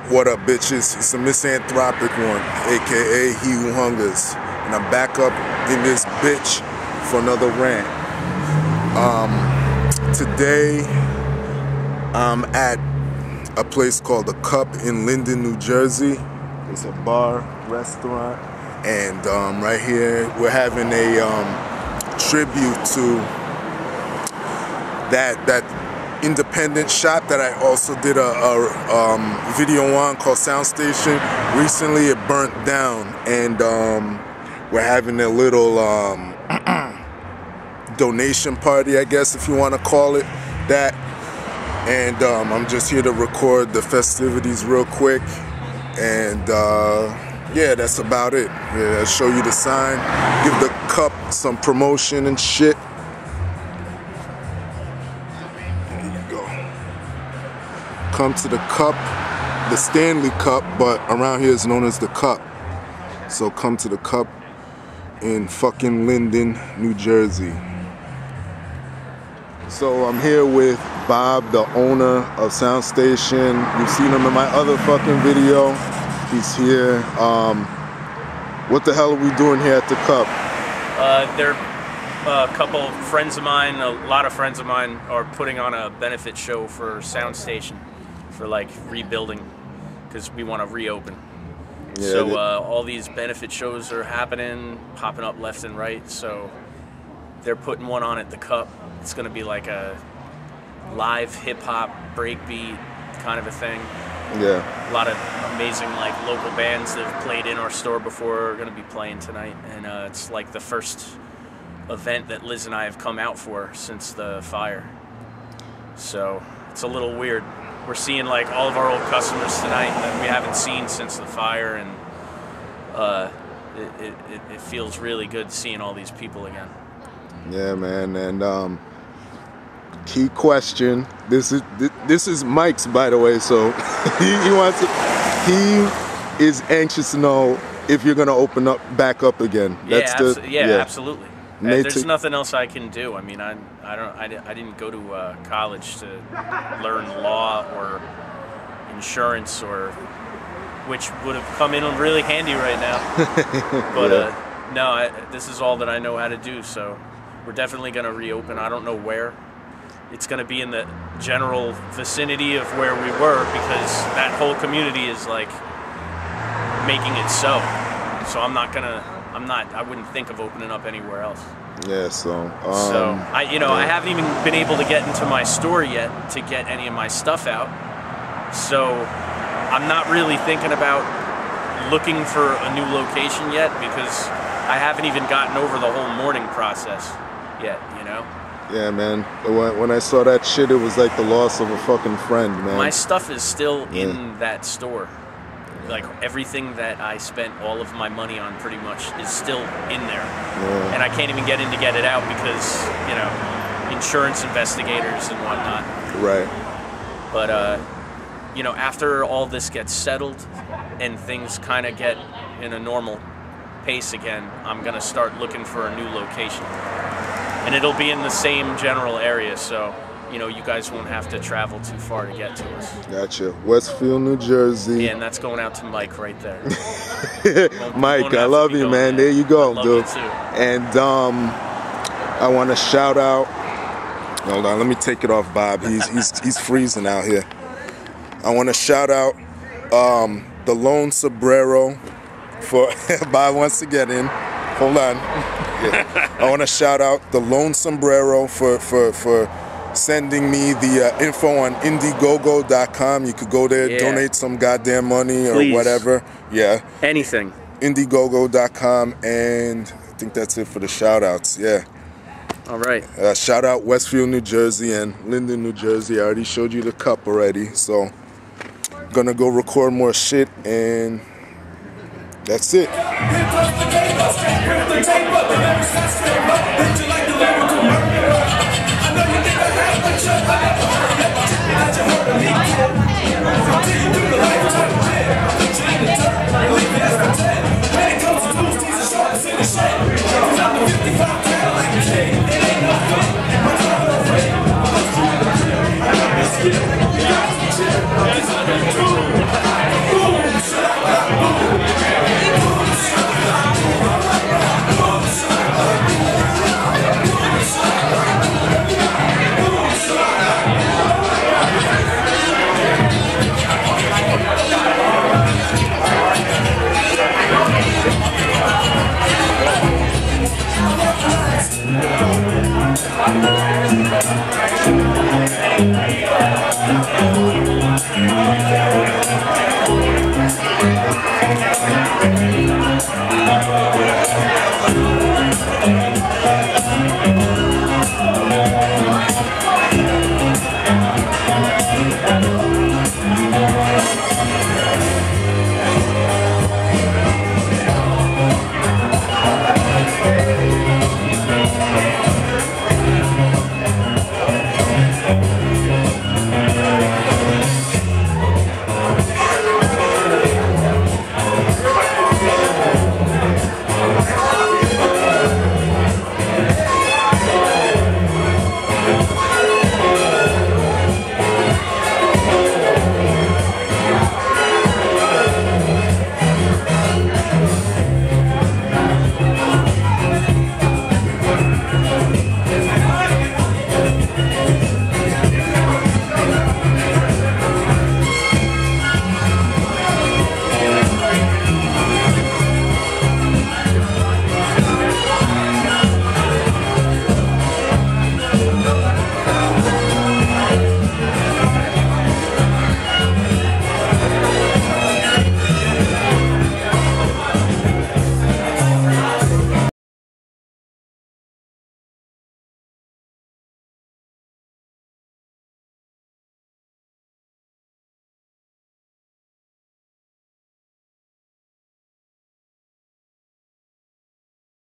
What up, bitches? It's the MisanthropikOne, aka He Who Hungers, and I'm back up in this bitch for another rant. Today I'm at a place called The Cup in Linden, New Jersey. It's a bar, restaurant, and right here we're having a tribute to that independent shop that I also did a video on called Sound Station. Recently it burnt down, and we're having a little donation party, I guess, if you want to call it that. And I'm just here to record the festivities real quick, and yeah, that's about it. Yeah, I'll show you the sign, give the cup some promotion and shit. Come to the Cup, the Stanley Cup, but around here is known as the Cup. So come to the Cup in fucking Linden, New Jersey. So I'm here with Bob, the owner of Sound Station. You've seen him in my other fucking video. He's here. What the hell are we doing here at the Cup? There a couple friends of mine, a lot of friends of mine are putting on a benefit show for Sound Station. For like rebuilding, because we want to reopen. Yeah, so all these benefit shows are happening, popping up left and right. So they're putting one on at the Cup. It's going to be like a live hip hop breakbeat kind of a thing. Yeah. A lot of amazing like local bands that have played in our store before are going to be playing tonight, and it's like the first event that Liz and I have come out for since the fire. So it's a little weird. We're seeing like all of our old customers tonight that we haven't seen since the fire, and it feels really good seeing all these people again. Yeah, man. And key question. This is Mike's, by the way. So he is anxious to know if you're gonna open up back up again. That's absolutely. There's nothing else I can do. I mean, I didn't go to college to learn law or insurance, or which would have come in really handy right now. But no, this is all that I know how to do. So we're definitely going to reopen. I don't know where. It's going to be in the general vicinity of where we were, because that whole community is like making it so. So I wouldn't think of opening up anywhere else. Yeah, so I haven't even been able to get into my store yet to get any of my stuff out. So I'm not really thinking about looking for a new location yet, because I haven't even gotten over the whole mourning process yet, you know? Yeah, man. When I saw that shit, it was like the loss of a fucking friend, man. My stuff is still in that store. Like everything that I spent all of my money on pretty much is still in there. Yeah. And I can't even get in to get it out because, you know, insurance investigators and whatnot. Right. But, you know, after all this gets settled and things kind of get in a normal pace again, I'm going to start looking for a new location. And it'll be in the same general area, so you know, you guys won't have to travel too far to get to us. Gotcha. Westfield, New Jersey. Yeah, and that's going out to Mike right there. Mike, I love you, man. There you go, dude. You too. And I want to shout out. Hold on, let me take it off, Bob. He's freezing out here. I want to shout out the Lone Sombrero for Bob wants to get in. Hold on. Yeah. I want to shout out the Lone Sombrero for sending me the info on Indiegogo.com. You could go there, donate some goddamn money or whatever. Yeah. Anything. Indiegogo.com, and I think that's it for the shout outs. Yeah. All right. Shout out Westfield, New Jersey and Linden, New Jersey. I already showed you the cup already, so gonna go record more shit and That's it. I know you think I have to shut up.